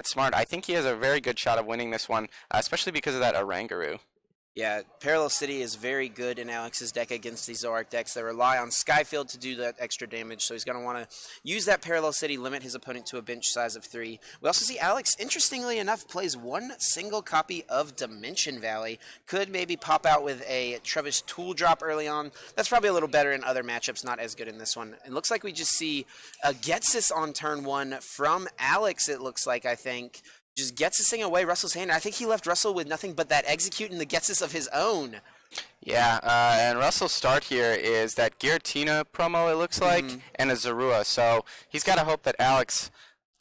That's smart. I think he has a very good shot of winning this one, especially because of that Oranguru. Yeah, Parallel City is very good in Alex's deck against these Zoroark decks that rely on Skyfield to do that extra damage, so he's going to want to use that Parallel City, limit his opponent to a bench size of 3. We also see Alex, interestingly enough, plays one single copy of Dimension Valley. Could maybe pop out with a Trevish Tool Drop early on. That's probably a little better in other matchups, not as good in this one. It looks like we just see a Getsis on turn 1 from Alex, it looks like, I think. Just gets this thing away Russell's hand. I think he left Russell with nothing but that execute and the Getsis of his own. Yeah, and Russell's start here is that Giratina promo, it looks like, and a Zorua. So he's got to hope that Alex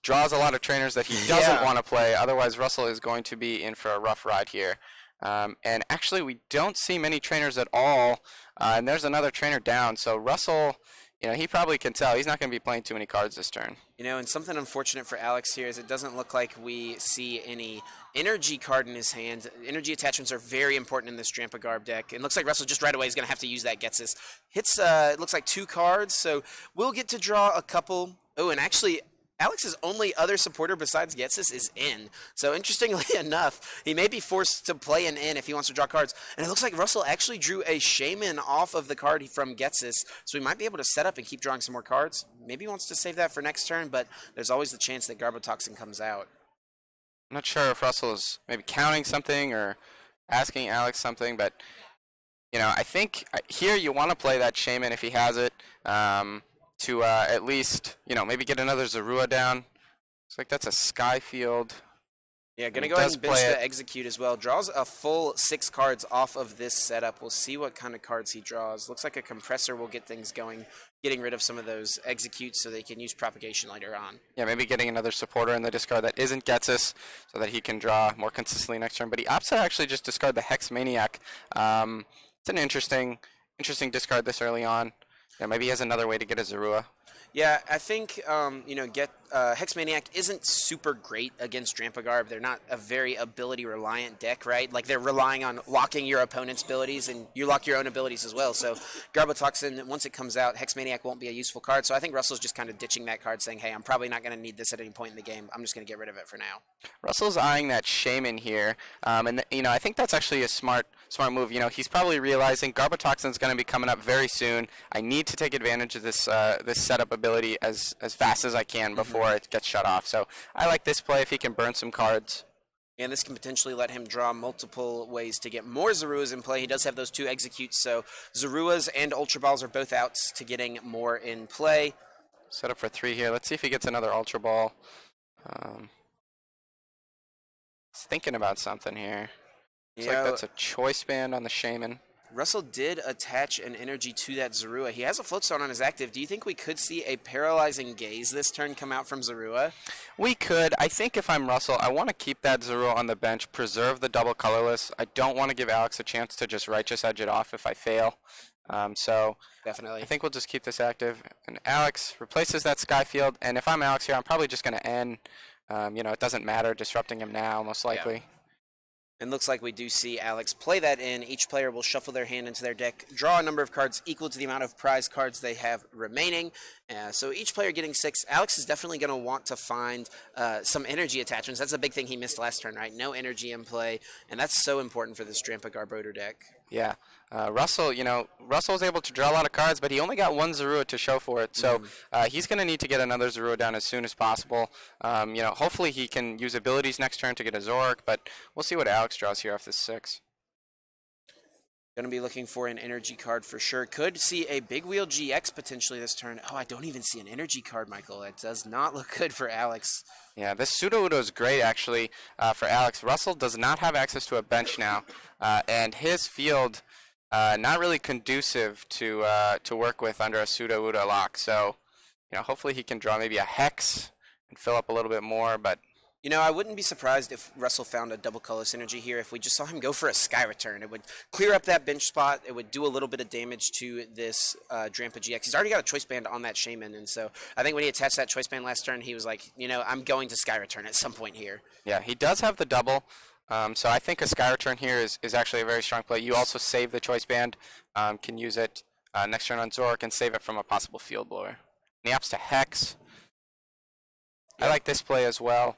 draws a lot of trainers that he doesn't want to play. Otherwise, Russell is going to be in for a rough ride here. And actually, we don't see many trainers at all. And there's another trainer down. So Russell, he probably can tell he's not going to be playing too many cards this turn. And something unfortunate for Alex here is it doesn't look like we see any energy card in his hand. Energy attachments are very important in this Drampagarb deck. It looks like Russell just right away is going to have to use that Getsis. Hits, it looks like 2 cards, so we'll get to draw a couple. Oh, and actually, Alex's only other supporter besides Getsis is in. So interestingly enough, he may be forced to play an in if he wants to draw cards. And it looks like Russell actually drew a Shaman off of the card from Getsis. So he might be able to set up and keep drawing some more cards. Maybe he wants to save that for next turn, but there's always the chance that Garbotoxin comes out. I'm not sure if Russell is maybe counting something or asking Alex something, but, I think here you want to play that Shaman if he has it. To at least, maybe get another Zorua down. Looks like that's a Skyfield. Yeah, going to go ahead and bench the Execute as well. Draws a full 6 cards off of this setup. We'll see what kind of cards he draws. Looks like a Compressor will get things going, getting rid of some of those Executes so they can use Propagation later on. Yeah, maybe getting another supporter in the discard that isn't Getsis so that he can draw more consistently next turn. But he opts to actually just discard the Hex Maniac. It's an interesting discard this early on. Yeah, maybe he has another way to get a Zorua. Yeah, I think, Hex Maniac isn't super great against Drampagarb. They're not a very ability-reliant deck, right? Like, they're relying on locking your opponent's abilities, and you lock your own abilities as well. So, Garbotoxin, once it comes out, Hex Maniac won't be a useful card. So I think Russell's just kind of ditching that card, saying, hey, I'm probably not going to need this at any point in the game. I'm just going to get rid of it for now. Russell's eyeing that Shaman here, and I think that's actually a smart move. He's probably realizing Garbotoxin's going to be coming up very soon. I need to take advantage of this this setup ability as fast as I can before it gets shut off. So I like this play if he can burn some cards. And this can potentially let him draw multiple ways to get more Zoruas in play. He does have those 2 Executes, so Zoruas and Ultra Balls are both outs to getting more in play. Set up for 3 here. Let's see if he gets another Ultra Ball. He's thinking about something here. Looks like that's a Choice Band on the Shaman. Russell did attach an energy to that Zorua. He has a Float Stone on his active. Do you think we could see a Paralyzing Gaze this turn come out from Zorua? We could. I think if I'm Russell, I want to keep that Zorua on the bench, preserve the double colorless. I don't want to give Alex a chance to just Righteous Edge it off if I fail. So definitely, I think we'll just keep this active. And Alex replaces that Skyfield. And if I'm Alex here, I'm probably just going to end. It doesn't matter, disrupting him now, most likely. Yeah. And looks like we do see Alex play that in. Each player will shuffle their hand into their deck, draw a number of cards equal to the amount of prize cards they have remaining. So each player getting 6. Alex is definitely going to want to find some energy attachments. That's a big thing he missed last turn, right? No energy in play, and that's so important for this Drampagarb deck. Yeah. Russell was able to draw a lot of cards, but he only got 1 Zorua to show for it. So he's going to need to get another Zorua down as soon as possible. Hopefully he can use abilities next turn to get a Zoroark, but we'll see what Alex draws here off this 6. Going to be looking for an energy card for sure. Could see a Big Wheel GX potentially this turn. Oh, I don't even see an energy card, Michael. That does not look good for Alex. Yeah, this Sudowoodo is great, actually, for Alex. Russell does not have access to a bench now, and his field not really conducive to work with under a Sudowoodo lock. So, hopefully he can draw maybe a Hex and fill up a little bit more, but I wouldn't be surprised if Russell found a double colorless energy here. If we just saw him go for a Sky Return, it would clear up that bench spot. It would do a little bit of damage to this Drampa GX. He's already got a Choice Band on that Shaman, and so I think when he attached that Choice Band last turn, he was like, I'm going to Sky Return at some point here. Yeah, he does have the double. So I think a Sky Return here is actually a very strong play. You also save the Choice Band, can use it next turn on Zoroark and save it from a possible Field Blower. And he opts to Hex. I like this play as well.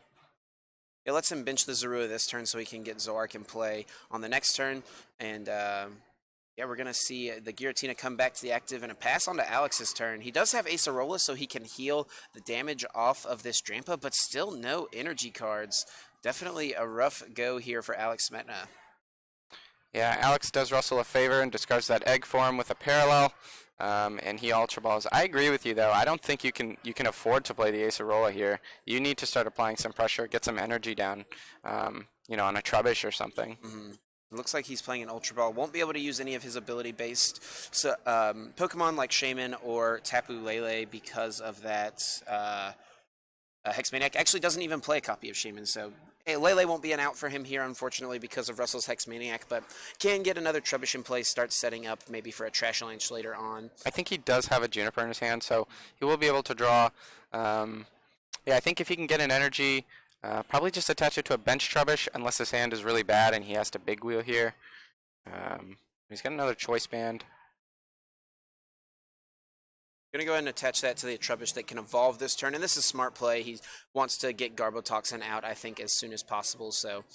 It lets him bench the Zorua this turn so he can get Zoroark in play on the next turn. And yeah, we're going to see the Giratina come back to the active and a pass onto Alex's turn. He does have Acerola, so he can heal the damage off of this Drampa, but still no energy cards. Definitely a rough go here for Alex Smetana. Yeah, Alex does Russell a favor and discards that egg form with a parallel, and he Ultra Balls. I agree with you, though. I don't think you can afford to play the Acerola here. You need to start applying some pressure, get some energy down, you know, on a Trubbish or something. Mm-hmm. It looks like he's playing an Ultra Ball. Won't be able to use any of his ability-based Pokemon like Shaman or Tapu Lele because of that Hexmaniac. Actually doesn't even play a copy of Shaman, so Lele won't be an out for him here, unfortunately, because of Russell's Hexmaniac, but can get another Trubbish in play, start setting up maybe for a Trash Lance later on. I think he does have a Juniper in his hand, so he will be able to draw. Yeah, I think if he can get an energy, probably just attach it to a bench Trubbish, unless his hand is really bad and he has to big wheel here. He's got another Choice Band. Going to go ahead and attach that to the Trubbish that can evolve this turn, and this is smart play. He wants to get Garbotoxin out, I think, as soon as possible. So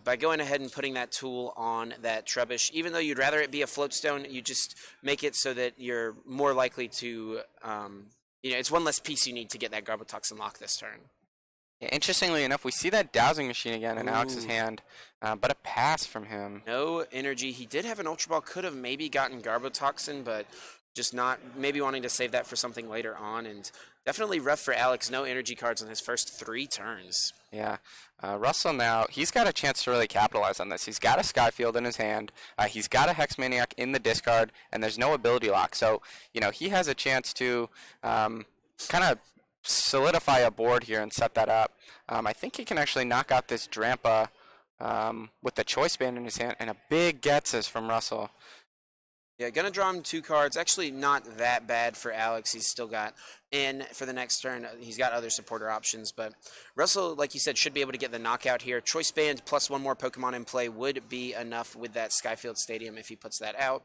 by going ahead and putting that tool on that Trubbish, even though you'd rather it be a Floatstone, you just make it so that you're more likely to, you know, it's one less piece you need to get that Garbotoxin lock this turn. Yeah, interestingly enough, we see that Dowsing Machine again in Alex's hand, but a pass from him. No energy. He did have an Ultra Ball, could have maybe gotten Garbotoxin, but just not, maybe wanting to save that for something later on, and definitely rough for Alex. No energy cards on his first 3 turns. Yeah. Russell now, he's got a chance to really capitalize on this. He's got a Skyfield in his hand. He's got a Hexmaniac in the discard, and there's no ability lock. So, you know, he has a chance to kind of solidify a board here and set that up. I think he can actually knock out this Drampa with the Choice Band in his hand, and a big Getsus from Russell. Yeah, gonna draw him 2 cards. Actually, not that bad for Alex. He's still got in for the next turn. He's got other supporter options, but Russell, like you said, should be able to get the knockout here. Choice Band plus 1 more Pokemon in play would be enough with that Skyfield Stadium if he puts that out.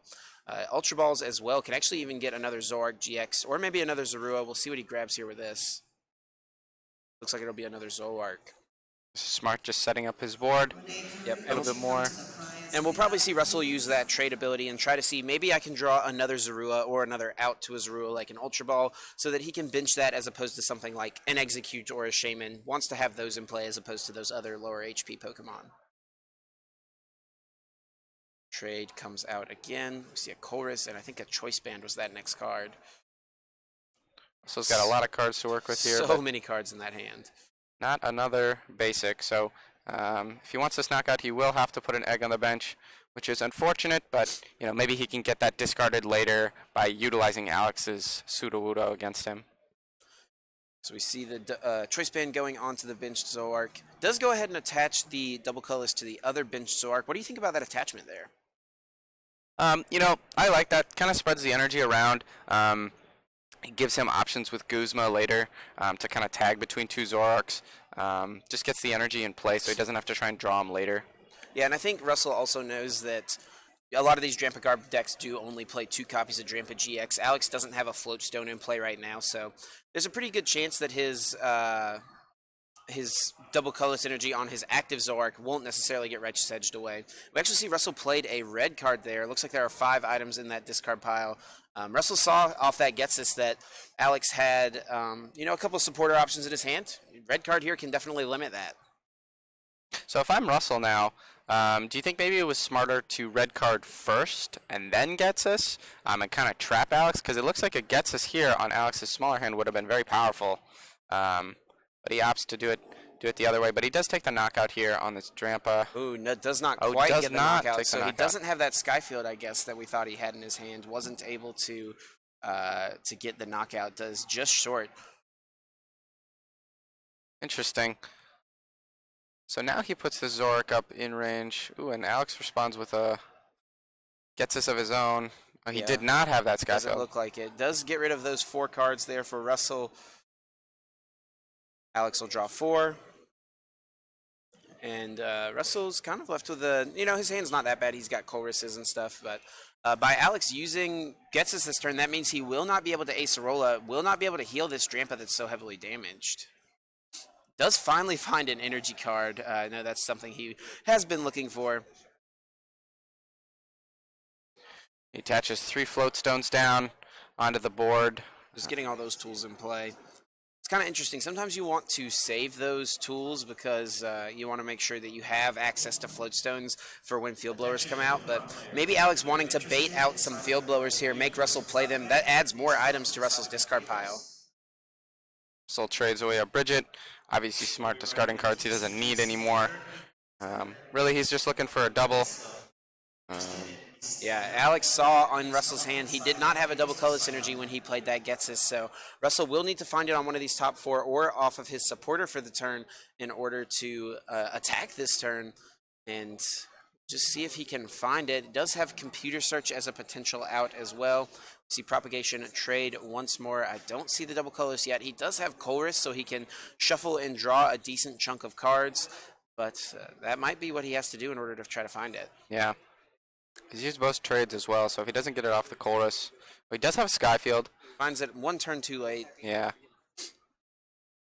Ultra Balls as well. Can actually even get another Zoroark GX or maybe another Zorua. We'll see what he grabs here with this. Looks like it'll be another Zoroark. Smart, just setting up his board. Yep, a little bit more. And we'll probably see Russell use that trade ability and try to see maybe I can draw another Zorua or another out to a Zorua like an Ultra Ball so that he can bench that as opposed to something like an Execute or a Shaman. Wants to have those in play as opposed to those other lower HP Pokemon. Trade comes out again. We see a Chorus, and I think a Choice Band was that next card. So he's got a lot of cards to work with here. So many cards in that hand. Not another basic, so if he wants this knockout, he will have to put an egg on the bench, which is unfortunate, but you know, maybe he can get that discarded later by utilizing Alex's Sudowoodo against him. So we see the Choice Band going onto the benched Zoroark. Does go ahead and attach the double colorless to the other benched Zoroark. What do you think about that attachment there? You know, I like that. Kind of spreads the energy around. It gives him options with Guzma later to kind of tag between 2 Zoroarks. Just gets the energy in play so he doesn't have to try and draw him later. Yeah, and I think Russell also knows that a lot of these Drampa Garb decks do only play 2 copies of Drampa GX. Alex doesn't have a Floatstone in play right now, so there's a pretty good chance that his double colorless energy on his active Zoroark won't necessarily get Righteous Edged away. We actually see Russell played a red card there. Looks like there are 5 items in that discard pile. Russell saw off that Getsus that Alex had, you know, a couple of supporter options in his hand. Red card here can definitely limit that. So if I'm Russell now, do you think maybe it was smarter to red card first and then Getsus and kind of trap Alex? Because it looks like a Getsus here on Alex's smaller hand would have been very powerful. But he opts to do it the other way. But he does take the knockout here on this Drampa. Ooh, no, does not quite get the knockout. So he doesn't have that Skyfield, I guess, that we thought he had in his hand. Wasn't able to get the knockout. Does just short. Interesting. So now he puts the Zoroark up in range. Ooh, and Alex responds with a Getsus of his own. Oh, he did not have that Skyfield. Doesn't look like it. Does get rid of those 4 cards there for Russell. Alex will draw 4. And Russell's kind of left with a, you know, his hand's not that bad. He's got Choruses and stuff. But by Alex using Getsus this turn, that means he will not be able to Acerola, will not be able to heal this Drampa that's so heavily damaged. Does finally find an energy card. I know that's something he has been looking for. He attaches 3 float stones down onto the board. Just getting all those tools in play. It's kind of interesting. Sometimes you want to save those tools because you want to make sure that you have access to float stones for when field blowers come out. But maybe Alex wanting to bait out some field blowers here, make Russell play them. That adds more items to Russell's discard pile. Russell trades away a Bridget. Obviously smart, discarding cards he doesn't need anymore. Really, he's just looking for a double. Yeah, Alex saw on Russell's hand he did not have a double color synergy when he played that Getsis, so Russell will need to find it on one of these top 4 or off of his supporter for the turn in order to attack this turn and just see if he can find it. It does have computer search as a potential out as well. See propagation trade once more. I don't see the double colors yet. He does have Colress, so he can shuffle and draw a decent chunk of cards, but that might be what he has to do in order to try to find it. Yeah. He's used both trades as well, so if he doesn't get it off the Colress, he does have Skyfield. Finds it one turn too late. Yeah.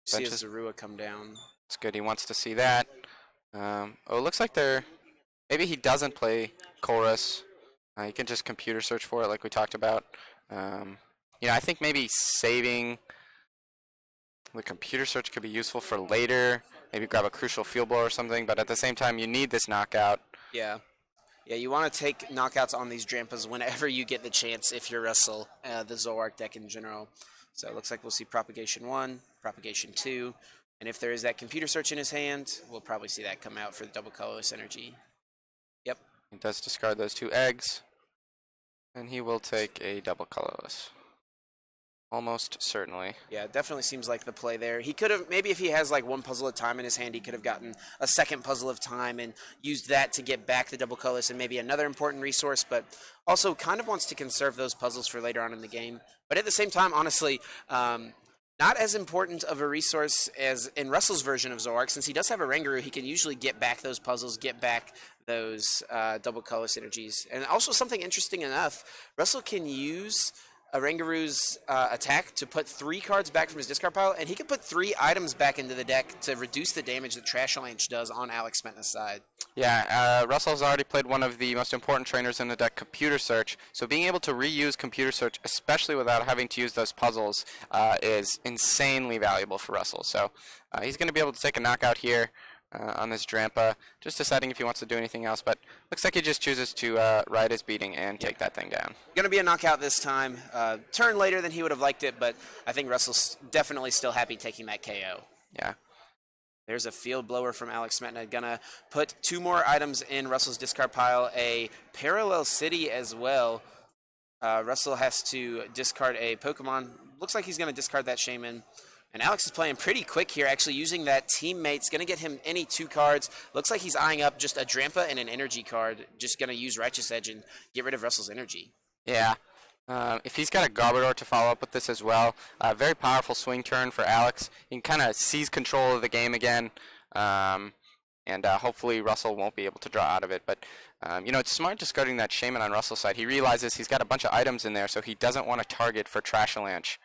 See his Zorua come down. It's good. He wants to see that. It looks like maybe he doesn't play Colress. He can just computer search for it, like we talked about. I think maybe saving the computer search could be useful for later. Maybe grab a crucial field blow or something. But at the same time, you need this knockout. Yeah. Yeah, you want to take knockouts on these Drampas whenever you get the chance if you're Russell, the Zoroark deck in general. So it looks like we'll see Propagation 1, Propagation 2, and if there is that computer search in his hand, we'll probably see that come out for the double colorless energy. Yep. He does discard those 2 eggs, and he will take a double colorless. Almost certainly. Yeah, it definitely seems like the play there. He could have, maybe if he has like one puzzle of time in his hand, he could have gotten a second puzzle of time and used that to get back the double colorless and maybe another important resource, but also kind of wants to conserve those puzzles for later on in the game. But at the same time, honestly, not as important of a resource as in Russell's version of Zoroark. Since he does have a Rangaroo, he can usually get back those puzzles, get back those double colorless energies. And also something interesting enough, Russell can use a Rangaroo's attack to put 3 cards back from his discard pile, and he can put 3 items back into the deck to reduce the damage that Trashalanche does on Alex Smetana's side. Yeah, Russell's already played one of the most important trainers in the deck, Computer Search, so being able to reuse Computer Search, especially without having to use those puzzles, is insanely valuable for Russell. So he's going to be able to take a knockout here on this Drampa, just deciding if he wants to do anything else, but looks like he just chooses to ride his beating and take that thing down. Going to be a knockout this time. Turn later than he would have liked it, but I think Russell's definitely still happy taking that KO. Yeah. There's a field blower from Alex Smetana. Gonna put 2 more items in Russell's discard pile, a Parallel City as well. Russell has to discard a Pokemon. Looks like he's going to discard that Shaman. And Alex is playing pretty quick here, actually using that Teammate's going to get him any 2 cards. Looks like he's eyeing up just a Drampa and an energy card. Just going to use Righteous Edge and get rid of Russell's energy. Yeah. If he's got a Garbodor to follow up with this as well, very powerful swing turn for Alex. He can kind of seize control of the game again, and hopefully Russell won't be able to draw out of it. But, it's smart discarding that Shaman on Russell's side. He realizes he's got a bunch of items in there, so he doesn't want to target for Trashalanche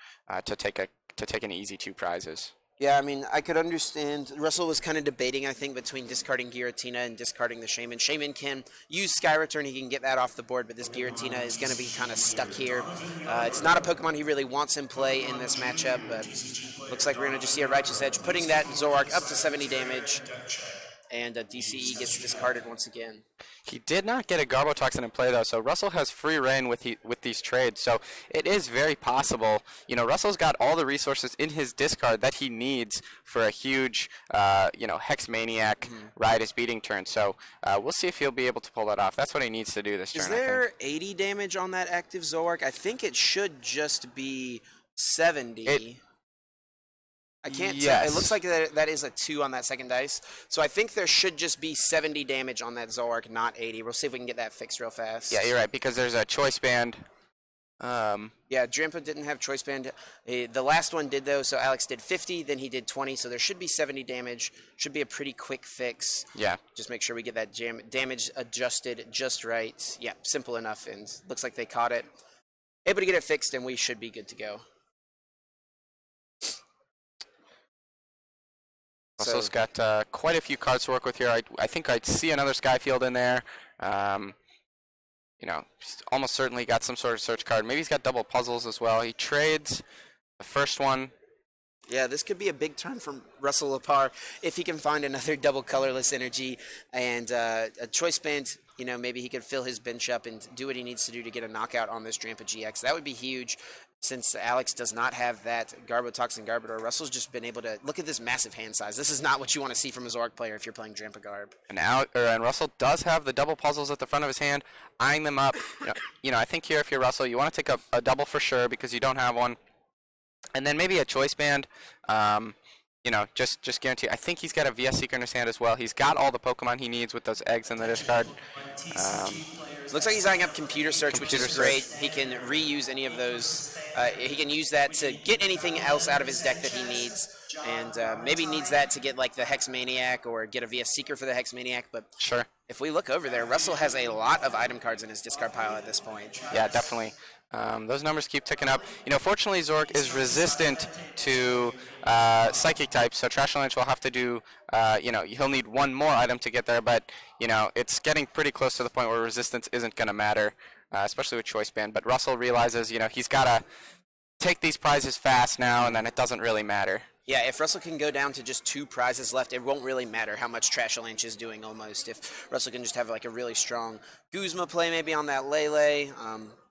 to take an easy 2 prizes. Yeah, I mean, I could understand. Russell was kind of debating, I think, between discarding Giratina and discarding the Shaman. Shaman can use Sky Return. He can get that off the board, but this Giratina is going to be kind of stuck here. It's not a Pokemon he really wants in play in this matchup, but looks like we're going to just see a Righteous Edge, putting that Zoroark up to 70 damage, and DCE gets discarded once again. He did not get a Garbotoxin in play, though, so Russell has free reign with these trades. So it is very possible. Russell's got all the resources in his discard that he needs for a huge, Hex Maniac ride his beating turn. So we'll see if he'll be able to pull that off. That's what he needs to do this turn. Is there 80 damage on that active Zoroark? I think it should just be 70. I can't tell. It looks like that is a 2 on that second dice. So I think there should just be 70 damage on that Zoroark, not 80. We'll see if we can get that fixed real fast. Yeah, you're right, because there's a Choice Band. Yeah, Drampa didn't have Choice Band. The last one did, though, so Alex did 50, then he did 20, so there should be 70 damage. Should be a pretty quick fix. Yeah. Just make sure we get that damage adjusted just right. Yeah, simple enough, and looks like they caught it. Able to get it fixed, and we should be good to go. Russell's got quite a few cards to work with here. I think I'd see another Skyfield in there. You know, he's almost certainly got some sort of search card. Maybe he's got double puzzles as well. He trades the first one. Yeah, this could be a big turn from Russell Lepar if he can find another double colorless energy and a choice band. You know, maybe he could fill his bench up and do what he needs to do to get a knockout on this Drampa GX. That would be huge. Since Alex does not have that Garbotoxin Garbodor, Russell's just been able to look at this massive hand size. This is not what you want to see from a Zoroark player if you're playing Drampa Garb. And Russell does have the double puzzles at the front of his hand, eyeing them up. You know, I think here if you're Russell, you want to take a double for sure because you don't have one, and then maybe a choice band. You know, just guarantee. I think he's got a VS Seeker in his hand as well. He's got all the Pokemon he needs with those eggs in the discard. Looks like he's eyeing up Computer Search, which is great. He can reuse any of those. He can use that to get anything else out of his deck that he needs. And maybe needs that to get like the Hex Maniac or get a VS Seeker for the Hex Maniac. But sure. If we look over there, Russell has a lot of item cards in his discard pile at this point. Yeah, definitely. Those numbers keep ticking up. You know, fortunately, Zoroark is resistant to Psychic types, so Trash Lynch will have to do, you know, he'll need one more item to get there, but, you know, it's getting pretty close to the point where resistance isn't going to matter, especially with Choice Band. But Russell realizes, you know, he's got to take these prizes fast now, and then it doesn't really matter. Yeah, if Russell can go down to just 2 prizes left, it won't really matter how much Trashalanche is doing almost. If Russell can just have like a really strong Guzma play maybe on that Lele.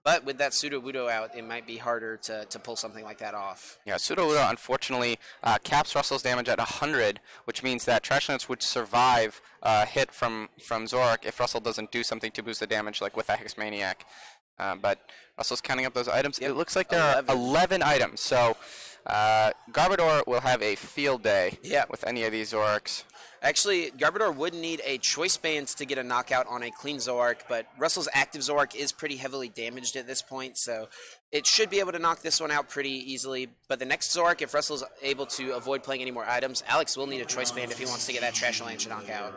But with that Sudowoodo out, it might be harder to pull something like that off. Yeah, Sudowoodo unfortunately caps Russell's damage at 100, which means that Trashalanche would survive a hit from Zoroark if Russell doesn't do something to boost the damage, like with a Hex Maniac. But Russell's counting up those items. Yep. It looks like there are 11 items, so Garbodor will have a field day with any of these Zoroarks. Actually, Garbodor would need a Choice Band to get a knockout on a clean Zoroark, but Russell's active Zoroark is pretty heavily damaged at this point, so it should be able to knock this one out pretty easily. But the next Zoroark, if Russell's able to avoid playing any more items, Alex will need a Choice Band if he wants to get that Trashalanche knockout.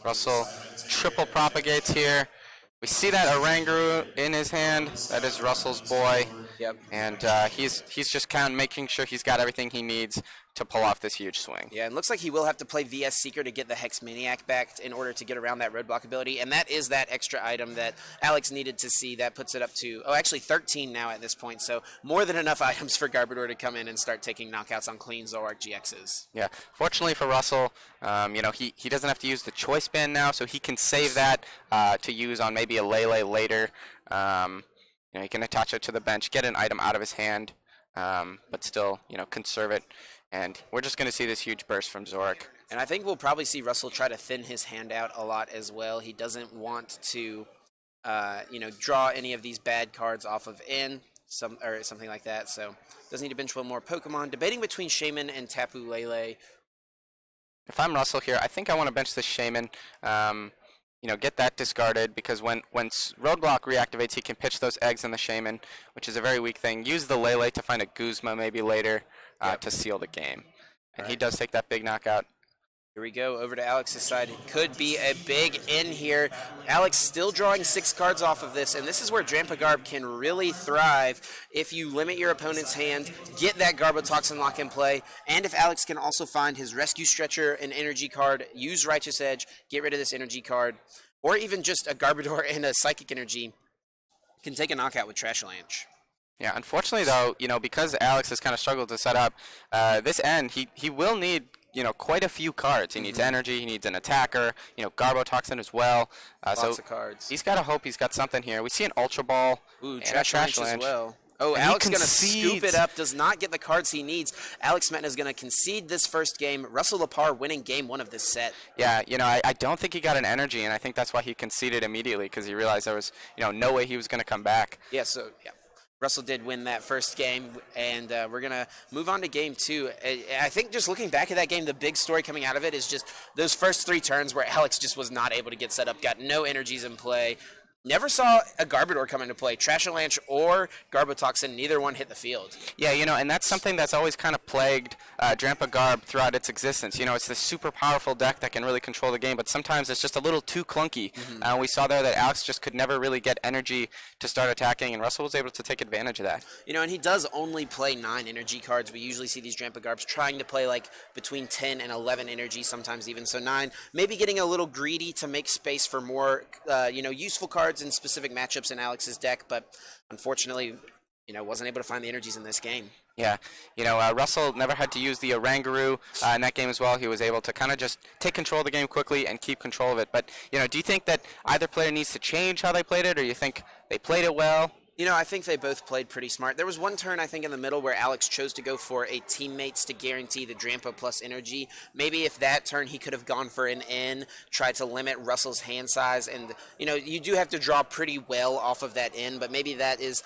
Russell triple propagates here. We see that Oranguru in his hand. That is Russell's boy. Yep. And he's just kind of making sure he's got everything he needs to pull off this huge swing. Yeah, and looks like he will have to play VS Seeker to get the Hex Maniac back in order to get around that roadblock ability, and that is that extra item that Alex needed to see. That puts it up to, actually 13 now at this point, so more than enough items for Garbodor to come in and start taking knockouts on clean Zoroark GXs. Yeah, fortunately for Russell, you know, he doesn't have to use the Choice Band now, so he can save that to use on maybe a Lele later. You know, he can attach it to the bench, get an item out of his hand, but still, you know, conserve it. And we're just going to see this huge burst from Zoroark. And I think we'll probably see Russell try to thin his hand out a lot as well. He doesn't want to, you know, draw any of these bad cards off of or something like that. So doesn't need to bench one more Pokemon. Debating between Shaman and Tapu Lele. If I'm Russell here, I think I want to bench this Shaman. You know, get that discarded because when Roadblock reactivates, he can pitch those eggs in the Shaman, which is a very weak thing. Use the Lele to find a Guzma maybe later to seal the game. And he does take that big knockout. Here we go, over to Alex's side. It could be a big in here. Alex still drawing 6 cards off of this, and this is where Drampa Garb can really thrive if you limit your opponent's hand, get that Garbotoxin lock in play, and if Alex can also find his Rescue Stretcher, an energy card, use Righteous Edge, get rid of this energy card, or even just a Garbodor and a Psychic Energy, can take a knockout with Trashalanche. Yeah, unfortunately though, you know, because Alex has kind of struggled to set up, this end, he will need, you know, quite a few cards. He needs energy, he needs an attacker, you know, Garbotoxin as well. Lots of cards. He's got to hope he's got something here. We see an Ultra Ball. Ooh, Trashalanche as well. Oh, and Alex going to scoop it up, does not get the cards he needs. Alex Smetana is going to concede this first game. Russell Lepar winning game 1 of this set. Yeah, you know, I don't think he got an energy, and I think that's why he conceded immediately, because he realized there was, you know, no way he was going to come back. Yeah, so, yeah. Russell did win that first game, and we're going to move on to game 2. I think just looking back at that game, the big story coming out of it is just those first 3 turns where Alex just was not able to get set up, got no energies in play, Never saw a Garbodor come into play. Trashalanche or Garbotoxin, neither one hit the field. Yeah, and that's something that's always kind of plagued Drampa Garb throughout its existence. It's this super powerful deck that can really control the game, but sometimes it's just a little too clunky. We saw there that Alex just could never really get energy to start attacking, and Russell was able to take advantage of that. And he does only play 9 energy cards. We usually see these Drampa Garbs trying to play like between 10 and 11 energy, sometimes even. So 9, maybe getting a little greedy to make space for more, useful cards in specific matchups in Alex's deck, but unfortunately, wasn't able to find the energies in this game. Yeah, Russell never had to use the Oranguru in that game as well. He was able to kind of just take control of the game quickly and keep control of it. But, do you think that either player needs to change how they played it, or you think they played it well? I think they both played pretty smart. There was one turn, I think, in the middle where Alex chose to go for a teammates to guarantee the Drampa plus energy. Maybe if that turn he could have gone for an N, tried to limit Russell's hand size. And, you do have to draw pretty well off of that N, but maybe that is,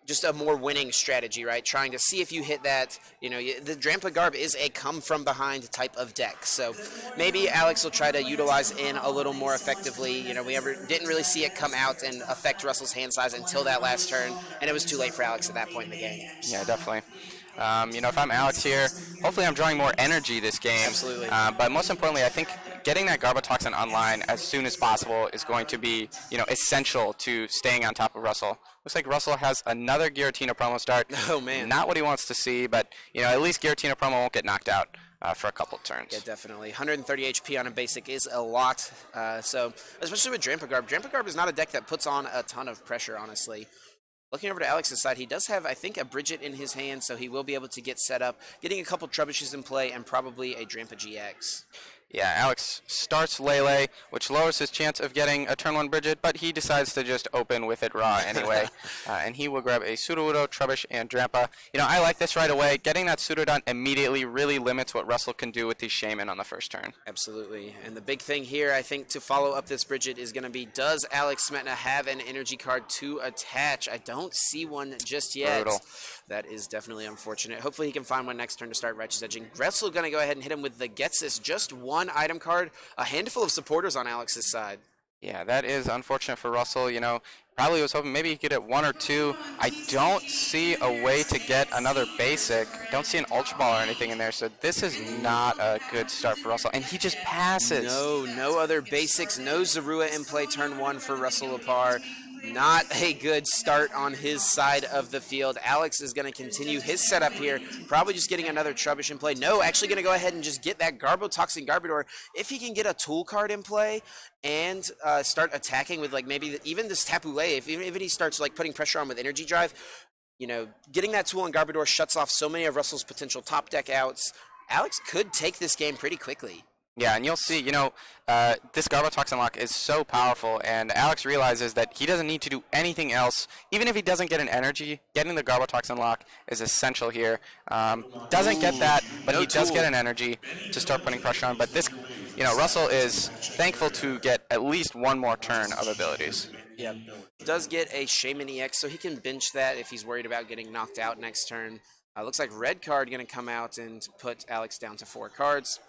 just a more winning strategy, right? Trying to see if you hit that. The Drampa Garb is a come-from-behind type of deck. So maybe Alex will try to utilize N a little more effectively. We didn't really see it come out and affect Russell's hand size until that last turn, and it was too late for Alex at that point in the game. Yeah, definitely. If I'm Alex here, hopefully I'm drawing more energy this game. Absolutely. But most importantly, I think getting that Garbotoxin online as soon as possible is going to be, essential to staying on top of Russell. Looks like Russell has another Giratina promo start. Oh, man. Not what he wants to see, but, at least Giratina promo won't get knocked out for a couple turns. Yeah, definitely. 130 HP on a basic is a lot. So, especially with Drampa Garb. Drampa Garb is not a deck that puts on a ton of pressure, honestly. Looking over to Alex's side, he does have, I think, a Bridget in his hand, so he will be able to get set up, getting a couple Trebuchets in play, and probably a Drampa GX. Yeah, Alex starts Lele, which lowers his chance of getting a turn 1 Bridget, but he decides to just open with it raw anyway. And he will grab a Sudowoodo, Trubbish, and Drampa. I like this right away. Getting that Pseudodon immediately really limits what Russell can do with these Shaman on the first turn. Absolutely. And the big thing here, I think, to follow up this Bridget is going to be, does Alex Smetana have an energy card to attach? I don't see one just yet. Brutal. That is definitely unfortunate. Hopefully he can find one next turn to start Righteous Edging. Russell going to go ahead and hit him with the Getsis. Just one item card, a handful of supporters on Alex's side. Yeah, that is unfortunate for Russell. Probably was hoping maybe he could get 1 or 2. I don't see a way to get another basic. Don't see an Ultra Ball or anything in there, so this is not a good start for Russell. And he just passes. No other basics. No Zorua in play turn 1 for Russell Lepar. Not a good start on his side of the field. Alex is going to continue his setup here, probably just getting another Trubbish in play. No, actually going to go ahead and just get that Garbotoxin Garbodor. If he can get a tool card in play and start attacking with maybe even this Tapu Lele, if he starts putting pressure on with Energy Drive, getting that tool on Garbodor shuts off so many of Russell's potential top deck outs. Alex could take this game pretty quickly. Yeah, and you'll see, this Garbotoxin lock is so powerful, and Alex realizes that he doesn't need to do anything else. Even if he doesn't get an energy, getting the Garbotoxin lock is essential here. Doesn't get that, but he does get an energy to start putting pressure on. But this, Russell is thankful to get at least one more turn of abilities. Yeah, does get a Shaman EX, so he can bench that if he's worried about getting knocked out next turn. Looks like red card going to come out and put Alex down to 4 cards.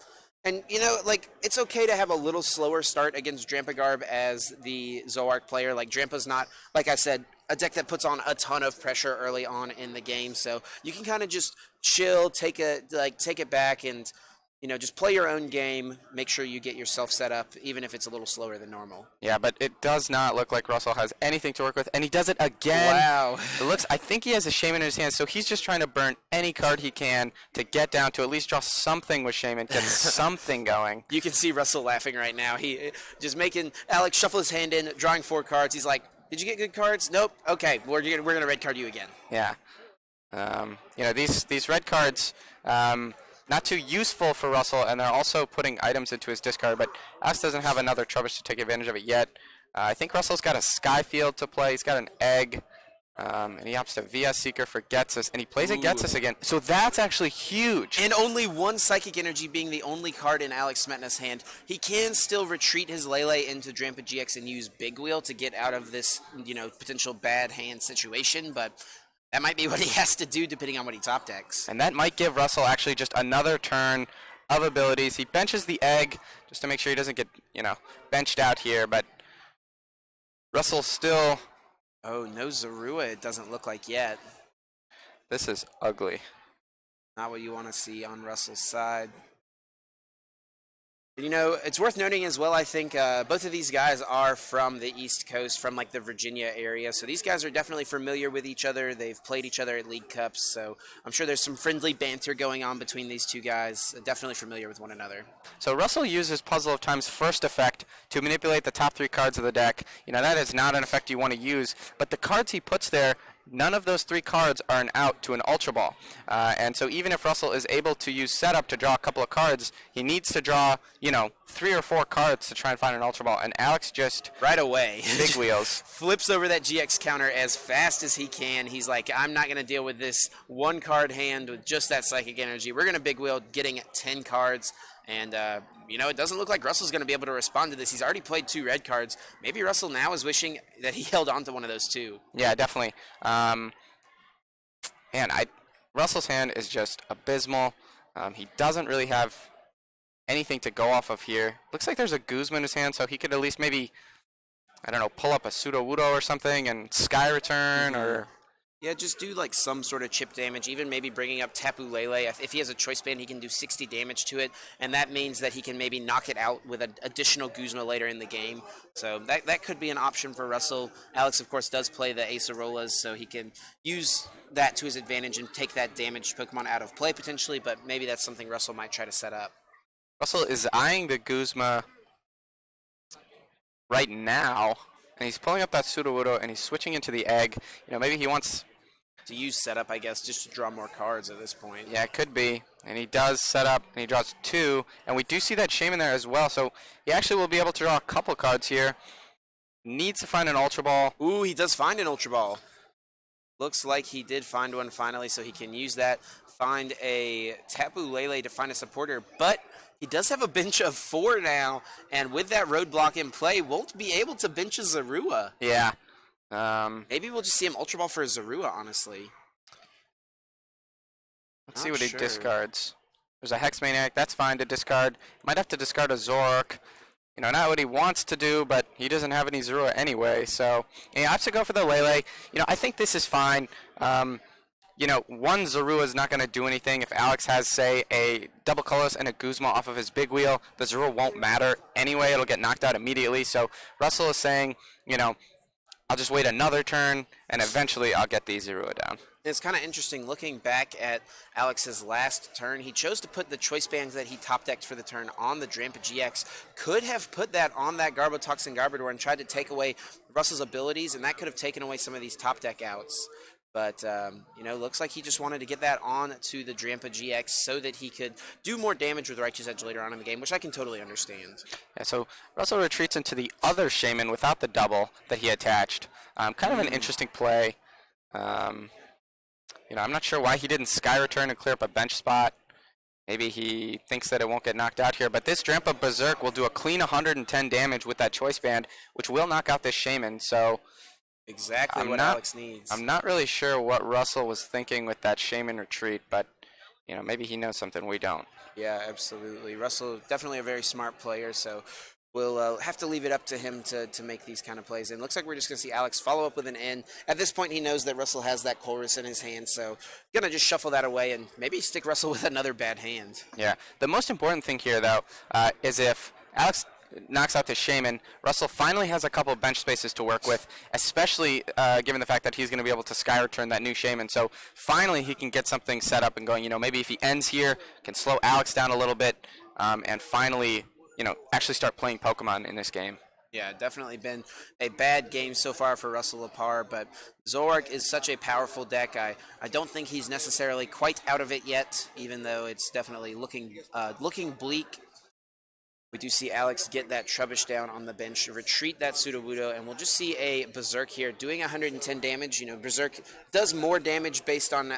And, it's okay to have a little slower start against Drampa Garb as the Zoroark player. Drampa's not, like I said, a deck that puts on a ton of pressure early on in the game. So you can kind of just chill, take it back and, just play your own game. Make sure you get yourself set up, even if it's a little slower than normal. Yeah, but it does not look like Russell has anything to work with, and he does it again. Wow. I think he has a Shaman in his hand, so he's just trying to burn any card he can to get down to at least draw something with Shaman, get something going. You can see Russell laughing right now. He just making Alex shuffle his hand in, drawing 4 cards. He's like, did you get good cards? Nope. Okay, we're gonna red card you again. Yeah. These red cards, not too useful for Russell, and they're also putting items into his discard, but Alex doesn't have another Trubbish to take advantage of it yet. I think Russell's got a Skyfield to play. He's got an Egg, and he opts to VS Seeker for Getsis, and he plays a Getsis again. So that's actually huge. And only 1 Psychic Energy being the only card in Alex Smetana's hand. He can still retreat his Lele into Drampa GX and use Big Wheel to get out of this, potential bad hand situation, but that might be what he has to do depending on what he top decks. And that might give Russell actually just another turn of abilities. He benches the Egg just to make sure he doesn't get, benched out here. But Russell still. Oh, no Zorua, it doesn't look like yet. This is ugly. Not what you want to see on Russell's side. You know, it's worth noting as well, I think both of these guys are from the East Coast, from like the Virginia area. So these guys are definitely familiar with each other. They've played each other at League Cups. So I'm sure there's some friendly banter going on between these two guys. Definitely familiar with one another. So Russell uses Puzzle of Time's first effect to manipulate the top 3 cards of the deck. You know, that is not an effect you want to use, but the cards he puts there, none of those 3 cards are an out to an Ultra Ball. And so even if Russell is able to use setup to draw a couple of cards, he needs to draw, 3 or 4 cards to try and find an Ultra Ball. And Alex just right away big wheels. Flips over that GX counter as fast as he can. He's like, I'm not going to deal with this 1 card hand with just that Psychic Energy. We're going to big wheel, getting 10 cards. And, it doesn't look like Russell's going to be able to respond to this. He's already played 2 red cards. Maybe Russell now is wishing that he held on to one of those 2. Yeah, definitely. Russell's hand is just abysmal. He doesn't really have anything to go off of here. Looks like there's a Guzma in his hand, so he could at least maybe, pull up a Sudowoodo or something and Sky Return or... Yeah, just do like some sort of chip damage, even maybe bringing up Tapu Lele. If he has a choice band, he can do 60 damage to it, and that means that he can maybe knock it out with an additional Guzma later in the game. So that could be an option for Russell. Alex, of course, does play the Acerolas, so he can use that to his advantage and take that damaged Pokemon out of play potentially, but maybe that's something Russell might try to set up. Russell is eyeing the Guzma right now, and he's pulling up that Sudowoodo, and he's switching into the egg. Maybe he wants... to use setup, I guess, just to draw more cards at this point. Yeah, it could be. And he does set up, and he draws 2. And we do see that Shaman there as well, so he actually will be able to draw a couple cards here. Needs to find an Ultra Ball. Ooh, he does find an Ultra Ball. Looks like he did find one finally, so he can use that. Find a Tapu Lele to find a supporter, but he does have a bench of 4 now, and with that roadblock in play, won't be able to bench a Zorua. Yeah. Maybe we'll just see him Ultra Ball for a Zorua, honestly. Let's see what he discards. There's a Hex Maniac. That's fine to discard. Might have to discard a Zork. Not what he wants to do, but he doesn't have any Zorua anyway. So he opts to go for the Lele. I think this is fine. One Zorua is not going to do anything. If Alex has, say, a double colorless and a Guzma off of his big wheel, the Zorua won't matter anyway. It'll get knocked out immediately. So Russell is saying, I'll just wait another turn, and eventually I'll get the Zorua down. It's kind of interesting looking back at Alex's last turn. He chose to put the choice bands that he top decked for the turn on the Drampa GX. Could have put that on that Garbotoxin Garbodor and tried to take away Russell's abilities, and that could have taken away some of these top deck outs. But, looks like he just wanted to get that on to the Drampa GX so that he could do more damage with Righteous Edge later on in the game, which I can totally understand. Yeah, so Russell retreats into the other Shaman without the double that he attached. Kind of an interesting play. I'm not sure why he didn't Sky Return and clear up a bench spot. Maybe he thinks that it won't get knocked out here. But this Drampa Berserk will do a clean 110 damage with that choice band, which will knock out this Shaman. So... exactly what Alex needs. I'm not really sure what Russell was thinking with that Shaman retreat, but, maybe he knows something we don't. Yeah, absolutely. Russell, definitely a very smart player, so we'll have to leave it up to him to make these kind of plays. And it looks like we're just going to see Alex follow up with an N. At this point, he knows that Russell has that Colress in his hand, so going to just shuffle that away and maybe stick Russell with another bad hand. Yeah. The most important thing here, though, is if Alex knocks out the Shaman, Russell finally has a couple of bench spaces to work with, especially given the fact that he's going to be able to Sky Return that new Shaman. So finally he can get something set up and going. Maybe if he ends here, can slow Alex down a little bit, and finally, actually start playing Pokemon in this game. Yeah, definitely been a bad game so far for Russell Lepar, but Zoroark is such a powerful deck. I don't think he's necessarily quite out of it yet, even though it's definitely looking bleak. We do see Alex get that Trubbish down on the bench, retreat that Sudowoodo, and we'll just see a Berserk here doing 110 damage. Berserk does more damage based on,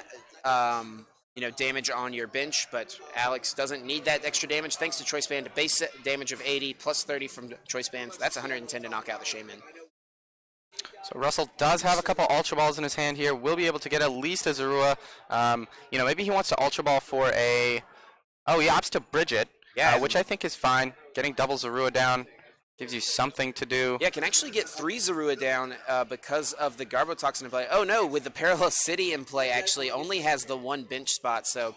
damage on your bench, but Alex doesn't need that extra damage thanks to Choice Band. Base damage of 80 plus 30 from Choice Bands. That's 110 to knock out the Shaman. So Russell does have a couple Ultra Balls in his hand here. Will be able to get at least a Zorua. Maybe he wants to Ultra Ball for a... Oh, he opts to bridge it. Yeah, which I think is fine. Getting double Zorua down Gives you something to do. Yeah, can actually get 3 Zorua down because of the Garbotoxin in play. Oh no, with the Parallel City in play, actually only has the 1 bench spot. So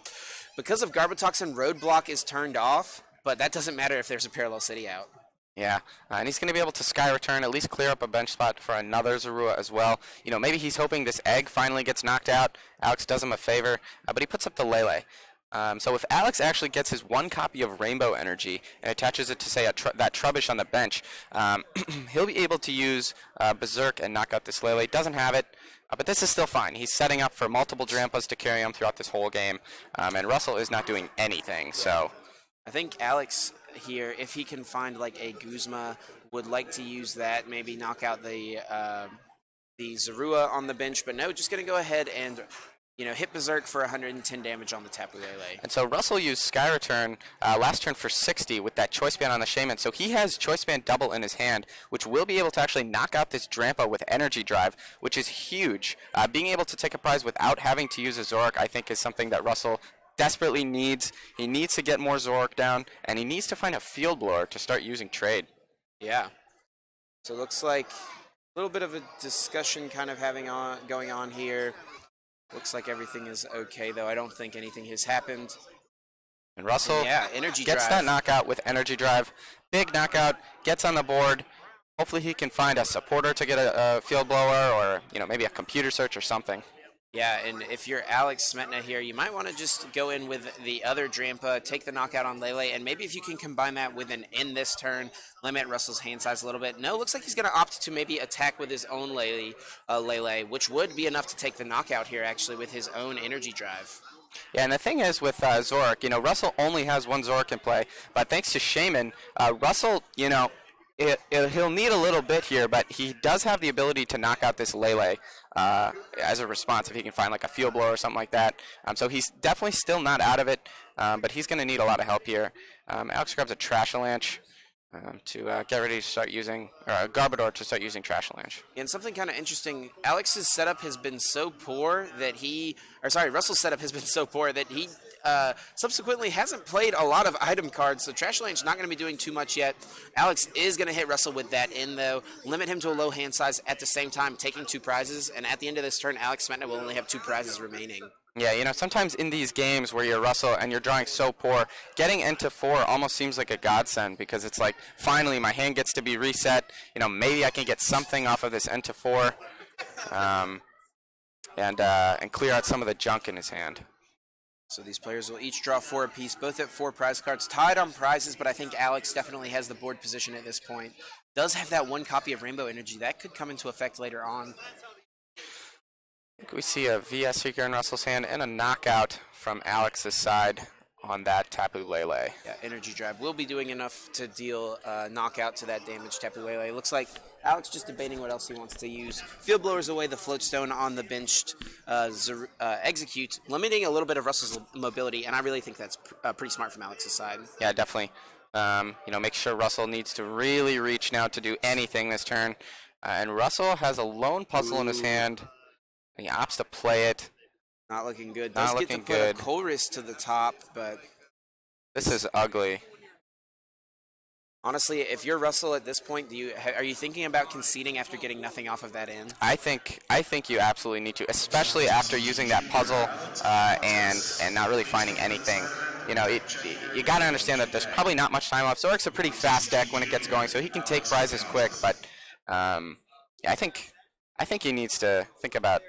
because of Garbotoxin, Roadblock is turned off, but that doesn't matter if there's a Parallel City out. Yeah, and he's going to be able to Sky Return, at least clear up a bench spot for another Zorua as well. You know, maybe he's hoping this egg finally gets knocked out. Alex does him a favor, but he puts up the Lele. So if Alex actually gets his 1 copy of Rainbow Energy and attaches it to, say, that Trubbish on the bench, he'll be able to use Berserk and knock out this Lele. Doesn't have it, but this is still fine. He's setting up for multiple Drampas to carry him throughout this whole game, and Russell is not doing anything. So I think Alex here, if he can find like a Guzma, would like to use that, maybe knock out the Zorua on the bench, but no, just going to go ahead and hit Berserk for 110 damage on the Tapu Lele. And so Russell used Sky Return last turn for 60 with that Choice Band on the Shaman. So he has Choice Band double in his hand, which will be able to actually knock out this Drampa with Energy Drive, which is huge. Being able to take a prize without having to use a Zoroark, I think, is something that Russell desperately needs. He needs to get more Zoroark down, and he needs to find a Field Blower to start using Trade. Yeah. So it looks like a little bit of a discussion kind of going on here. Looks like everything is okay, though. I don't think anything has happened. And Russell Energy gets Drive. that knockout with Energy Drive. Big knockout, gets on the board. Hopefully he can find a supporter to get a Field Blower or maybe a Computer Search or something. Yeah, and if you're Alex Smetana here, you might want to just go in with the other Drampa, take the knockout on Lele, and maybe if you can combine that with an in this turn, limit Russell's hand size a little bit. No, looks like he's going to opt to maybe attack with his own Lele, which would be enough to take the knockout here, actually, with his own Energy Drive. Yeah, and the thing is with Zoroark, Russell only has 1 Zoroark in play, but thanks to Shaman, Russell, he'll need a little bit here, but he does have the ability to knock out this Lele as a response if he can find like a Field Blower or something like that. So he's definitely still not out of it, but he's going to need a lot of help here. Alex grabs a Trashalanche to get ready to start using, or a Garbodor to start using Trashalanche. And something kind of interesting, Alex's setup has been so poor that Russell's setup has been so poor that he subsequently hasn't played a lot of item cards, so Trashalanche's not going to be doing too much yet. Alex is going to hit Russell with that in, though, limit him to a low hand size at the same time, taking 2 prizes, and at the end of this turn, Alex Smetana will only have 2 prizes remaining. Yeah, sometimes in these games where you're Russell and you're drawing so poor, getting into 4 almost seems like a godsend because it's like, finally, my hand gets to be reset. Maybe I can get something off of this into 4 and clear out some of the junk in his hand. So these players will each draw 4 apiece, both at 4 prize cards, tied on prizes, but I think Alex definitely has the board position at this point. Does have that 1 copy of Rainbow Energy. That could come into effect later on. I think we see a VS Seeker in Russell's hand and a knockout from Alex's side on that Tapu Lele. Yeah, Energy Drive will be doing enough to deal knockout to that damaged Tapu Lele. Looks like Alex just debating what else he wants to use. Field Blowers away the Floatstone on the benched Execute, limiting a little bit of Russell's mobility, and I really think that's pretty smart from Alex's side. Yeah, definitely. Make sure Russell needs to really reach now to do anything this turn. And Russell has a lone puzzle in his hand. And he opts to play it. Not looking good. Not Does looking get to good. put a Chorus to the top, but this is ugly. Honestly, if you're Russell at this point, are you thinking about conceding after getting nothing off of that in? I think you absolutely need to, especially after using that puzzle and not really finding anything. You got to understand that there's probably not much time left. Zoroark's a pretty fast deck when it gets going, so he can take prizes quick. But I think he needs to think about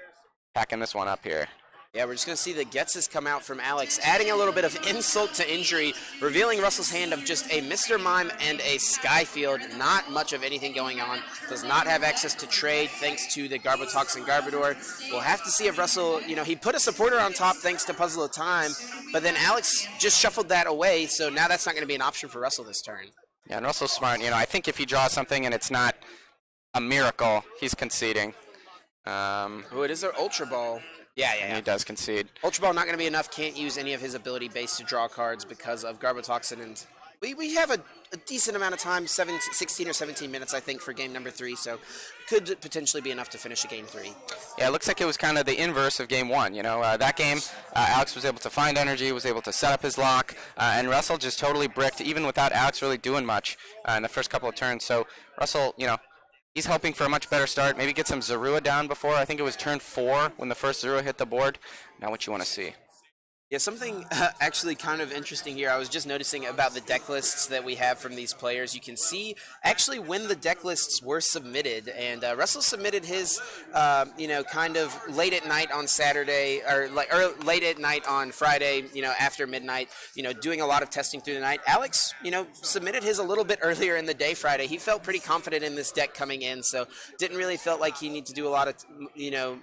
packing this one up here. Yeah, we're just going to see the Getses come out from Alex, adding a little bit of insult to injury, revealing Russell's hand of just a Mr. Mime and a Skyfield. Not much of anything going on. Does not have access to trade thanks to the Garbotoxin Garbodor. We'll have to see if Russell, he put a supporter on top thanks to Puzzle of Time, but then Alex just shuffled that away, so now that's not going to be an option for Russell this turn. Yeah, and Russell's smart. I think if he draws something and it's not a miracle, he's conceding. Oh, it is an Ultra Ball. Yeah. He does concede. Ultra Ball not going to be enough. Can't use any of his ability base to draw cards because of Garbotoxin and We have a decent amount of time, 16 or 17 minutes, I think, for game number 3, so could potentially be enough to finish a game 3. Yeah, it looks like it was kind of the inverse of game 1. You know, that game, Alex was able to find energy, was able to set up his lock, and Russell just totally bricked, even without Alex really doing much in the first couple of turns. So Russell, you know, he's hoping for a much better start. Maybe get some Zorua down before. I think it was turn 4 when the first Zorua hit the board. Now what you want to see. Yeah, something actually kind of interesting here. I was just noticing about the deck lists that we have from these players. You can see actually when the deck lists were submitted, and Russell submitted his, kind of late at night on Saturday, or late at night on Friday, after midnight, doing a lot of testing through the night. Alex, submitted his a little bit earlier in the day Friday. He felt pretty confident in this deck coming in, so didn't really feel like he needed to do a lot of,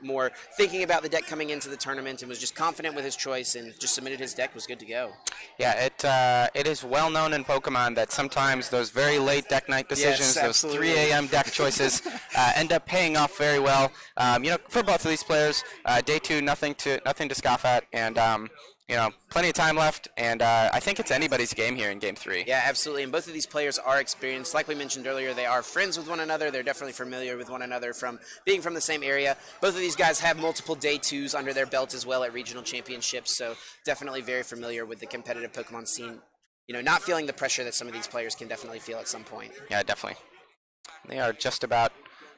more thinking about the deck coming into the tournament, and was just confident with his choice and just submitted his deck, was good to go. Yeah, it is well known in Pokemon that sometimes those very late deck night decisions, those 3 a.m. deck choices, end up paying off very well. For both of these players, day 2, nothing to scoff at, and plenty of time left, and I think it's anybody's game here in game 3. Yeah, absolutely, and both of these players are experienced. Like we mentioned earlier, they are friends with one another. They're definitely familiar with one another from being from the same area. Both of these guys have multiple day 2s under their belt as well at regional championships, so definitely very familiar with the competitive Pokemon scene. Not feeling the pressure that some of these players can definitely feel at some point. Yeah, definitely. They are just about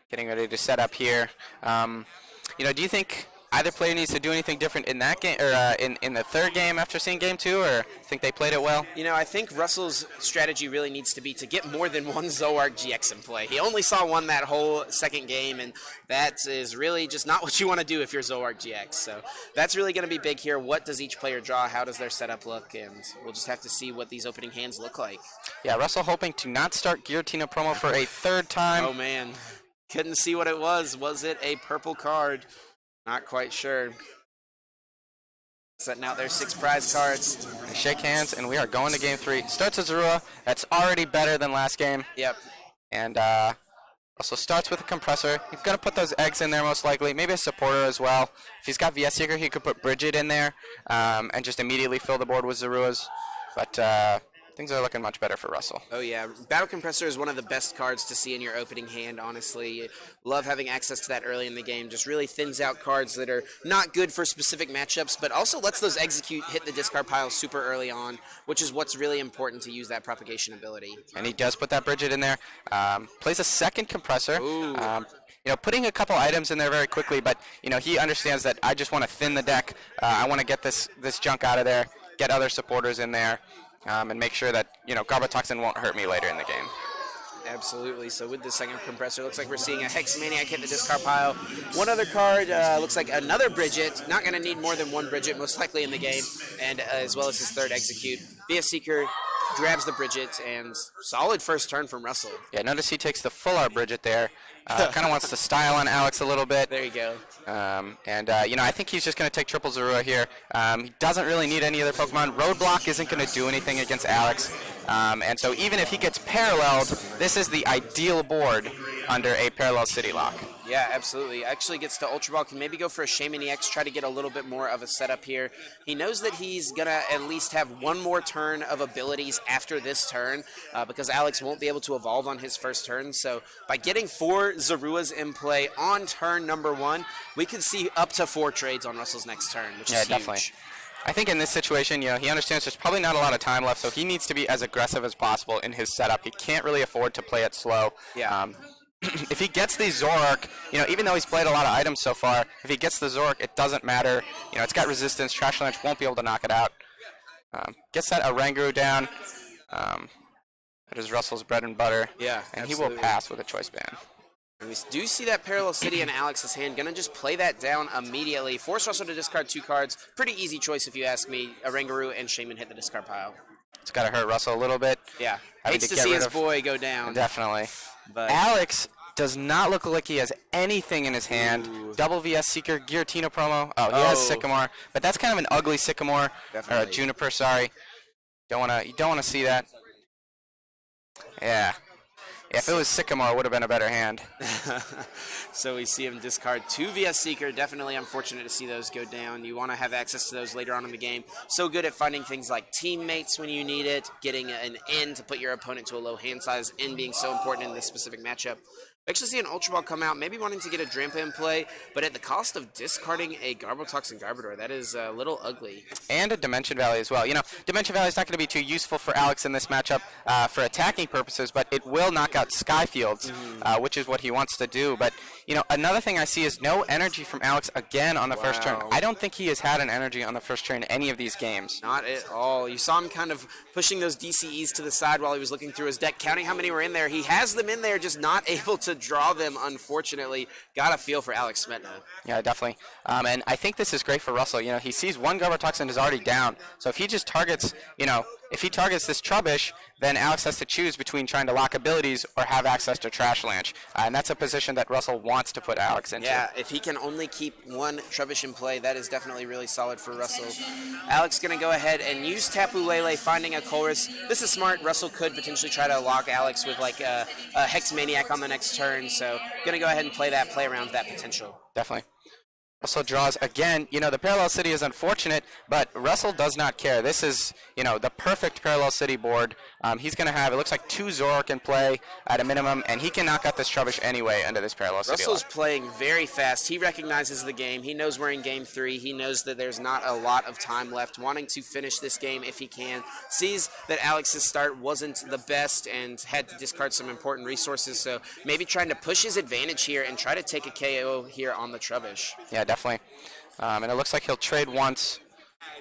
getting ready to set up here. Do you think either player needs to do anything different in that game, or in the third game after seeing game 2, or think they played it well? I think Russell's strategy really needs to be to get more than one Zoroark GX in play. He only saw one that whole second game, and that is really just not what you want to do if you're Zoroark GX. So that's really going to be big here. What does each player draw? How does their setup look? And we'll just have to see what these opening hands look like. Yeah, Russell hoping to not start Giratina promo for a third time. Oh, man. Couldn't see what it was. Was it a purple card? Not quite sure. Setting out their 6 prize cards. They shake hands, and we are going to game 3. Starts with Zorua. That's already better than last game. Yep. And also starts with a compressor. He's going to put those eggs in there most likely. Maybe a supporter as well. If he's got VS Seeker, he could put Bridget in there and just immediately fill the board with Zoruas. But things are looking much better for Russell. Oh, yeah. Battle Compressor is one of the best cards to see in your opening hand, honestly. Love having access to that early in the game. Just really thins out cards that are not good for specific matchups, but also lets those execute hit the discard pile super early on, which is what's really important to use that propagation ability. And he does put that Bridget in there. Plays a second Compressor. Ooh. Putting a couple items in there very quickly, but, he understands that I just want to thin the deck. I want to get this junk out of there, get other supporters in there. And make sure that, Garbotoxin won't hurt me later in the game. Absolutely. So with the second compressor, looks like we're seeing a Hexamaniac hit the discard pile. One other card, looks like another Bridget. Not going to need more than one Bridget, most likely in the game, and as well as his third execute. VS Seeker grabs the Bridget, and solid first turn from Russell. Yeah, notice he takes the full art Bridget there. Kind of wants to style on Alex a little bit. There you go. I think he's just going to take triple Zorua here. He doesn't really need any other Pokemon. Roadblock isn't going to do anything against Alex. And so even if he gets paralleled, this is the ideal board under a parallel City Lock. Yeah, absolutely. Actually gets to Ultra Ball, can maybe go for a Shaman EX, try to get a little bit more of a setup here. He knows that he's going to at least have one more turn of abilities after this turn, because Alex won't be able to evolve on his first turn. So by getting 4 Zoruas in play on turn number 1, we could see up to 4 trades on Russell's next turn, which is huge. Definitely. I think in this situation, he understands there's probably not a lot of time left, so he needs to be as aggressive as possible in his setup. He can't really afford to play it slow. Yeah. If he gets the Zoroark, even though he's played a lot of items so far, if he gets the Zoroark, it doesn't matter. It's got resistance. Trash Lunch won't be able to knock it out. Gets that Oranguru down. That is Russell's bread and butter. Yeah, and absolutely. He will pass with a choice band. And we do see that Parallel City in Alex's hand. Gonna just play that down immediately. Force Russell to discard 2 cards. Pretty easy choice if you ask me. Oranguru and Shaman hit the discard pile. It's got to hurt Russell a little bit. Yeah, hates to see his boy go down. Definitely. But Alex does not look like he has anything in his hand. Ooh. Double VS Seeker, Giratina promo. Oh, he has Sycamore, but that's kind of an ugly Sycamore. Definitely. Or a Juniper, sorry. You don't want to see that. Yeah. If it was Sycamore, it would have been a better hand. So we see him discard 2 VS Seeker. Definitely unfortunate to see those go down. You want to have access to those later on in the game. So good at finding things like teammates when you need it, getting an N to put your opponent to a low hand size, N being so important in this specific matchup. We actually see an Ultra Ball come out, maybe wanting to get a Drampa in play, but at the cost of discarding a Garbotox and Garbodor. That is a little ugly. And a Dimension Valley as well. You know, Dimension Valley is not going to be too useful for Alex in this matchup for attacking purposes, but it will knock out Skyfields, which is what he wants to do. But, you know, another thing I see is no energy from Alex again on the first turn. I don't think he has had an energy on the first turn in any of these games. Not at all. You saw him kind of pushing those DCEs to the side while he was looking through his deck, counting how many were in there. He has them in there, just not able to draw them, unfortunately. Got a feel for Alex Smetana. Yeah, definitely. And I think this is great for Russell. You know, he sees one Garbotox and is already down. So if he just targets, you know, if he targets this Trubbish, then Alex has to choose between trying to lock abilities or have access to Trash Lanch. And that's a position that Russell wants to put Alex into. Yeah, if he can only keep one Trubbish in play, that is definitely really solid for Russell. Alex going to go ahead and use Tapu Lele, finding a Chorus. This is smart. Russell could potentially try to lock Alex with like a Hex Maniac on the next turn. So going to go ahead and play around that potential. Definitely. Russell draws again. You know, the Parallel City is unfortunate, but Russell does not care. This is, you know, the perfect Parallel City board. He's going to have, it looks like 2 Zoroark in play at a minimum, and he can knock out this Trubbish anyway under this Parallel City. Russell's playing very fast. He recognizes the game. He knows we're in Game 3. He knows that there's not a lot of time left, wanting to finish this game if he can. Sees that Alex's start wasn't the best and had to discard some important resources, so maybe trying to push his advantage here and try to take a KO here on the Trubbish. Yeah, definitely. And it looks like he'll trade once.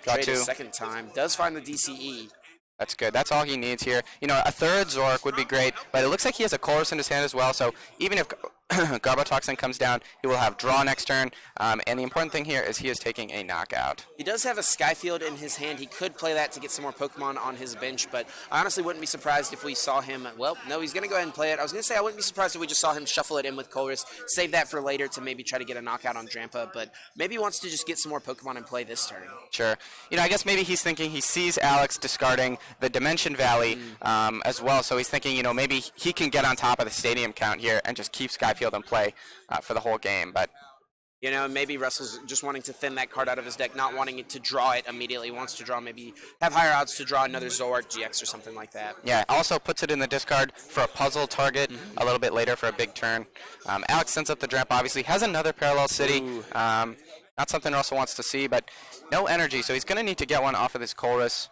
Trade a second time. Does find the DCE. That's good. That's all he needs here. You know, a third Zoroark would be great, but it looks like he has a Chorus in his hand as well, so even if Garbotoxin comes down, he will have draw next turn, and the important thing here is he is taking a knockout. He does have a Skyfield in his hand. He could play that to get some more Pokemon on his bench, but I honestly wouldn't be surprised if we saw him, well, no, he's going to go ahead and play it. I was going to say I wouldn't be surprised if we just saw him shuffle it in with Chorus, save that for later to maybe try to get a knockout on Drampa, but maybe he wants to just get some more Pokemon in play this turn. Sure. You know, I guess maybe he's thinking he sees Alex discarding the Dimension Valley as well, so he's thinking, you know, maybe he can get on top of the stadium count here and just keep Skyfield in play for the whole game, but you know, maybe Russell's just wanting to thin that card out of his deck, not wanting it to draw it immediately. He wants to draw, maybe have higher odds to draw another Zoroark GX or something like that. Yeah, also puts it in the discard for a puzzle target a little bit later for a big turn. Alex sends up the Drampa, obviously, has another Parallel City. Not something Russell wants to see, but no energy, so he's going to need to get one off of this Chorus.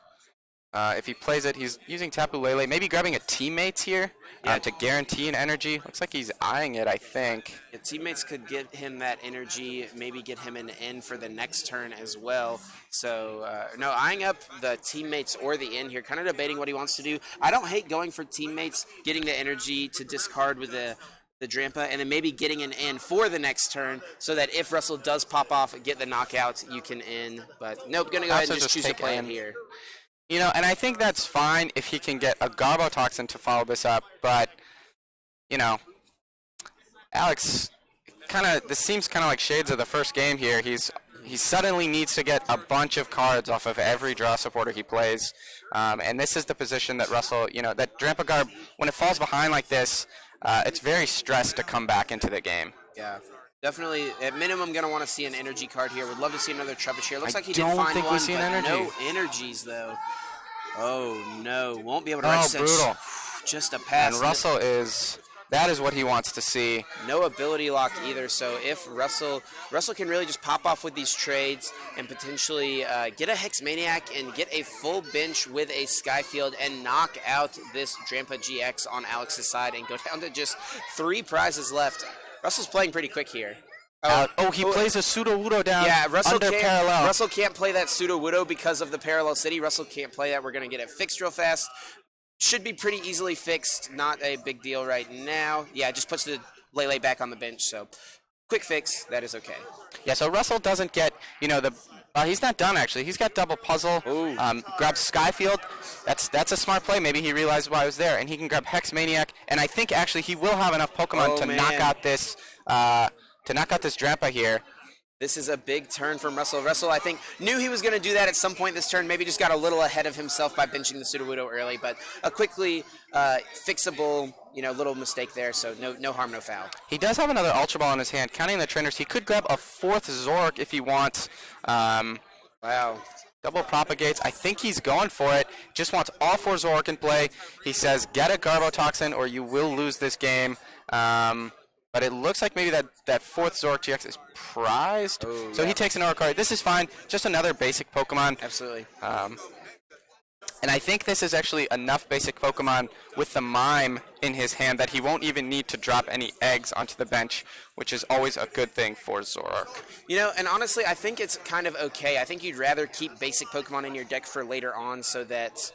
If he plays it, he's using Tapu Lele, maybe grabbing a Teammates here to guarantee an energy. Looks like he's eyeing it, I think. Yeah, Teammates could get him that energy, maybe get him an N for the next turn as well. So, no, eyeing up the Teammates or the N here, kind of debating what he wants to do. I don't hate going for Teammates, getting the energy to discard with the Drampa, and then maybe getting an N for the next turn so that if Russell does pop off, get the knockout, you can N. But, nope, going to go ahead and just choose to play it here. You know, and I think that's fine if he can get a Garbotoxin to follow this up, but, you know, Alex this seems kind of like shades of the first game here. He suddenly needs to get a bunch of cards off of every draw supporter he plays, and this is the position that Russell, you know, that Drampa Garb, when it falls behind like this, it's very stressed to come back into the game. Yeah. Definitely, at minimum, going to want to see an energy card here. Would love to see another Trubbish here. Looks like he did find one, but no energies, though. Oh, no. Won't be able to register. Brutal. Just a pass. And Russell that is what he wants to see. No ability lock either, so if Russell can really just pop off with these trades and potentially get a Hex Maniac and get a full bench with a Skyfield and knock out this Drampa GX on Alex's side and go down to just 3 prizes left. Russell's playing pretty quick here. He plays a Sudowoodo down under Parallel. Russell can't play that Sudowoodo because of the Parallel City. Russell can't play that. We're going to get it fixed real fast. Should be pretty easily fixed. Not a big deal right now. Yeah, just puts the Lele back on the bench. So quick fix. That is okay. Yeah, so Russell doesn't get, you know, he's not done, actually. He's got double puzzle. Grabs Skyfield. That's a smart play. Maybe he realized why I was there. And he can grab Hex Maniac. And I think, actually, he will have enough Pokemon to knock out this Drampa here. This is a big turn from Russell. Russell, I think, knew he was going to do that at some point this turn. Maybe just got a little ahead of himself by benching the Sudowoodo early, but a quickly fixable, little mistake there. So no harm, no foul. He does have another Ultra Ball in his hand. Counting the trainers, he could grab a 4th Zork if he wants. Wow. Double propagates. I think he's going for it. Just wants all 4 Zork in play. He says, get a Garbotoxin or you will lose this game. But it looks like maybe that 4th Zork GX is prized. Oh, so yeah. he takes an Oricorio. This is fine. Just another basic Pokemon. Absolutely. And I think this is actually enough basic Pokemon with the Mime in his hand that he won't even need to drop any eggs onto the bench, which is always a good thing for Zork. And honestly, I think it's kind of okay. I think you'd rather keep basic Pokemon in your deck for later on so that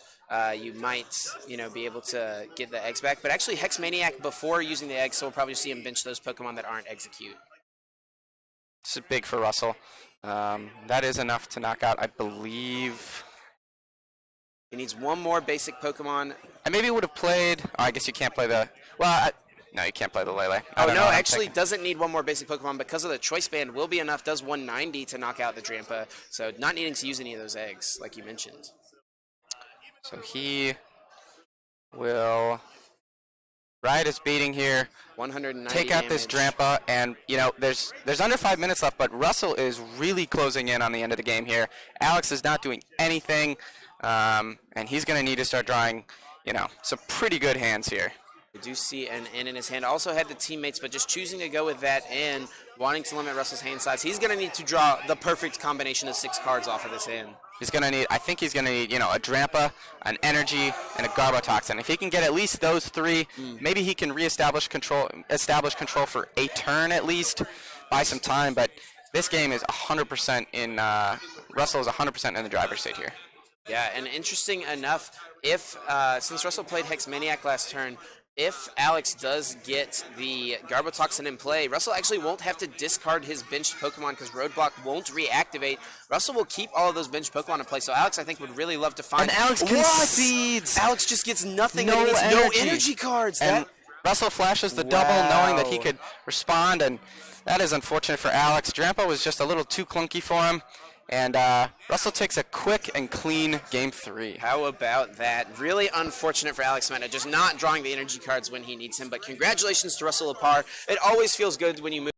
you might, be able to get the eggs back. But actually, Hex Maniac before using the eggs, so we'll probably see him bench those Pokemon that aren't Execute. This is big for Russell. That is enough to knock out, I believe. He needs one more basic Pokemon. I maybe would have played. Oh, I guess you can't play the. Well, no, you can't play the Lele. Oh no, actually doesn't need one more basic Pokemon because of the Choice Band. Will be enough. Does 190 to knock out the Drampa. So not needing to use any of those eggs, like you mentioned. So he will ride his beating here. 190 take out this Drampa, and there's under 5 minutes left, but Russell is really closing in on the end of the game here. Alex is not doing anything, and he's going to need to start drawing, some pretty good hands here. We do see an N in his hand. Also had the teammates, but just choosing to go with that N, wanting to limit Russell's hand size. He's going to need to draw the perfect combination of 6 cards off of this N. He's going to need, I think he's going to need, a Drampa, an Energy, and a Garbotoxin. If he can get at least those 3, maybe he can establish control for a turn at least, buy some time. But this game is 100% in, Russell is 100% in the driver's seat here. Yeah, and interesting enough, if since Russell played Hex Maniac last turn, if Alex does get the Garbotoxin in play, Russell actually won't have to discard his benched Pokemon because Roadblock won't reactivate. Russell will keep all of those benched Pokemon in play. So Alex, I think, would really love to find. And Alex concedes. Alex just gets nothing. No and he needs energy. no energy cards. And Russell flashes the double, knowing that he could respond, and that is unfortunate for Alex. Drampa was just a little too clunky for him. And Russell takes a quick and clean Game 3. How about that? Really unfortunate for Alex Smetana, just not drawing the energy cards when he needs him. But congratulations to Russell Parre. It always feels good when you move.